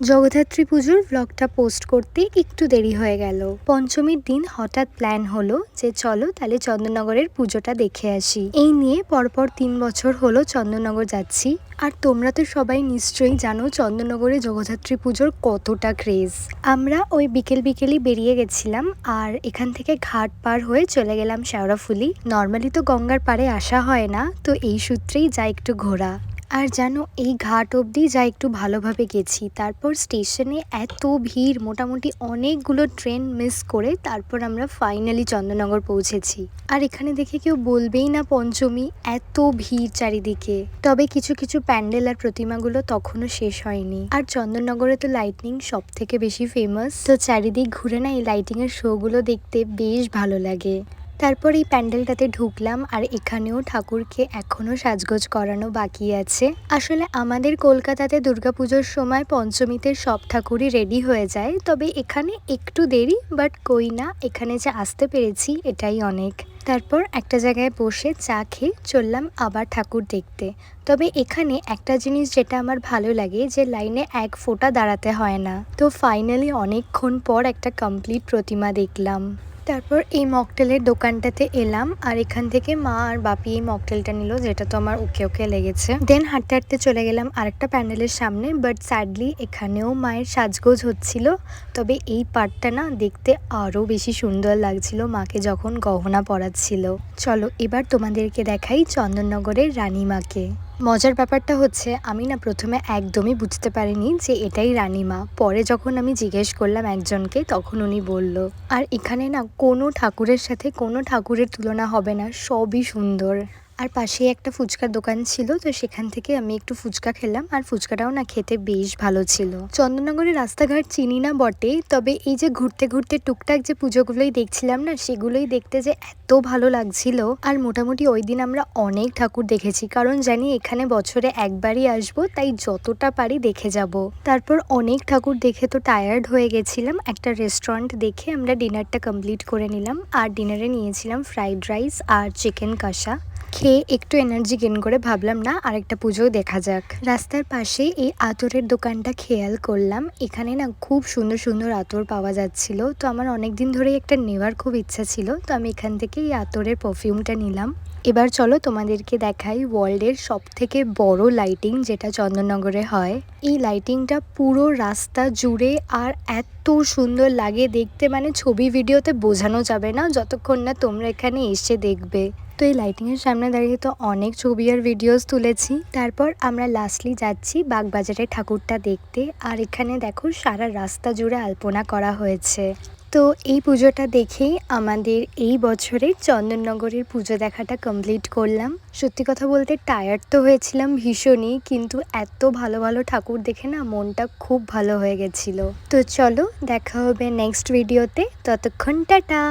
জগদ্ধাত্রী পুজোর ব্লগটা পোস্ট করতে একটু দেরি হয়ে গেল। পঞ্চমীর দিন হঠাৎ প্ল্যান হলো যে চলো তাহলে চন্দননগরের পুজোটা দেখে আসি। এই নিয়ে পরপর 3 বছর হলো চন্দননগর যাচ্ছি। আর তোমরা তো সবাই নিশ্চয়ই জানো চন্দননগরে জগদ্ধাত্রী পুজোর কতটা ক্রেজ। আমরা ওই বিকেলই বেরিয়ে গেছিলাম আর এখান থেকে ঘাট পার হয়ে চলে গেলাম শেওড়াফুলি। নর্মালি তো গঙ্গার পাড়ে আসা হয় না, তো এই সূত্রেই যা একটু ঘোরা। আর জানো এই ঘাট অবধি যা একটু ভালোভাবে গেছি, তারপর স্টেশনে এত ভিড়, মোটামুটি অনেকগুলো ট্রেন মিস করে তারপর আমরা ফাইনালি চন্দননগর পৌঁছেছি। আর এখানে দেখে কেউ বলবেই না পঞ্চমী, এত ভিড় চারিদিকে। তবে কিছু কিছু প্যান্ডেল আর প্রতিমাগুলো তখনও শেষ হয়নি। আর চন্দননগরে তো লাইটিং সব থেকে বেশি ফেমাস, তো চারিদিক ঘুরে না এই লাইটিং এর শো গুলো দেখতে বেশ ভালো লাগে। তারপর এই প্যান্ডেলটাতে ঢুকলাম আর এখানেও ঠাকুরকে এখনো সাজগোজ করানো বাকি আছে। আসলে আমাদের কলকাতাতে দুর্গাপুজোর সময় পঞ্চমীতে সব ঠাকুরই রেডি হয়ে যায়, তবে এখানে একটু দেরি, বাট কই না, এখানে যে আসতে পেরেছি এটাই অনেক। তারপর একটা জায়গায় বসে চা খেয়ে চললাম আবার ঠাকুর দেখতে। তবে এখানে একটা জিনিস যেটা আমার ভালো লাগে, যে লাইনে এক ফোঁটা দাঁড়াতে হয় না। তো ফাইনালি অনেকক্ষণ পর একটা কমপ্লিট প্রতিমা দেখলাম। তারপর এই মকটেলের দোকানটাতে এলাম আর এখান থেকে মা আর বাপি এই মকটেলটা নিল, যেটা তো আমার ওকে ওকে লেগেছে। দেন হাঁটতে হাঁটতে চলে গেলাম আরেকটা প্যান্ডেলের সামনে, বাট স্যাডলি এখানেও মায়ের সাজগোজ হচ্ছিল। তবে এই পার্টটা না দেখতে আরও বেশি সুন্দর লাগছিল মাকে যখন গহনা পরাচ্ছিল। চলো এবার তোমাদেরকে দেখাই চন্দননগরের রানীমাকে। মজার ব্যাপারটা হচ্ছে আমি না প্রথমে একদমই বুঝতে পারিনি যে এটাই রানীমা। পরে যখন আমি জিজ্ঞেস করলাম একজনকে, তখন উনি বলল। আর এখানে না কোনো ঠাকুরের সাথে কোনো ঠাকুরের তুলনা হবে না, সবই সুন্দর। আর পাশেই একটা ফুচকার দোকান ছিল, তো সেখান থেকে আমি একটু ফুচকা খেলাম আর ফুচকাটাও না খেতে বেশ ভালো ছিল। চন্দননগরের রাস্তাঘাট চিনি না বটে, তবে এই যে ঘুরতে ঘুরতে টুকটাক যে পুজোগুলোই দেখছিলাম না, সেগুলোই দেখতে যে এত ভালো লাগছিল। আর মোটামুটি ওই দিন আমরা অনেক ঠাকুর দেখেছি, কারণ জানি এখানে বছরে একবারই আসবো, তাই যতটা পারি দেখে যাব। তারপর অনেক ঠাকুর দেখে তো টায়ার্ড হয়ে গেছিলাম। একটা রেস্টুরেন্ট দেখে আমরা ডিনারটা কমপ্লিট করে নিলাম। আর ডিনারে নিয়েছিলাম ফ্রাইড রাইস আর চিকেন কষা। খেয়ে একটু এনার্জি গেইন করে ভাবলাম না আরেকটা পুজো দেখা যাক। রাস্তার পাশে এই আতরের দোকানটা খেয়াল করলাম, এখানে না খুব সুন্দর সুন্দর আতর পাওয়া যাচ্ছিল। তো আমার অনেক দিন ধরেই একটা নেওয়ার খুব ইচ্ছা ছিল, তো আমি এখান থেকে এই আতরের পারফিউমটা নিলাম। এবার চলো তোমাদেরকে দেখাই ওয়ার্ল্ডের সব থেকে বড় লাইটিং যেটা চন্দননগরে হয়। এই লাইটিংটা পুরো রাস্তা জুড়ে, আর এত সুন্দর লাগে দেখতে, মানে ছবি ভিডিওতে বোঝানো যাবে না যতক্ষণ না তোমরা এখানে এসে দেখবে। তো এই লাইটিংয়ের সামনে দাঁড়িয়ে তো অনেক ছবি আর ভিডিওস তুলেছি। তারপর আমরা লাস্টলি যাচ্ছি বাগবাজারের ঠাকুরটা দেখতে। আর এখানে দেখো সারা রাস্তা জুড়ে আলপনা করা হয়েছে। তো এই পুজোটা দেখেই আমাদের এই বছরে চন্দননগরের পুজো দেখাটা কমপ্লিট করলাম। সত্যি কথা বলতে টায়ার্ড তো হয়েছিলাম ভীষণই, কিন্তু এত ভালো ভালো ঠাকুর দেখে না মনটা খুব ভালো হয়ে গেছিল। তো চলো দেখা হবে নেক্সট ভিডিওতে, ততক্ষণ টাটা।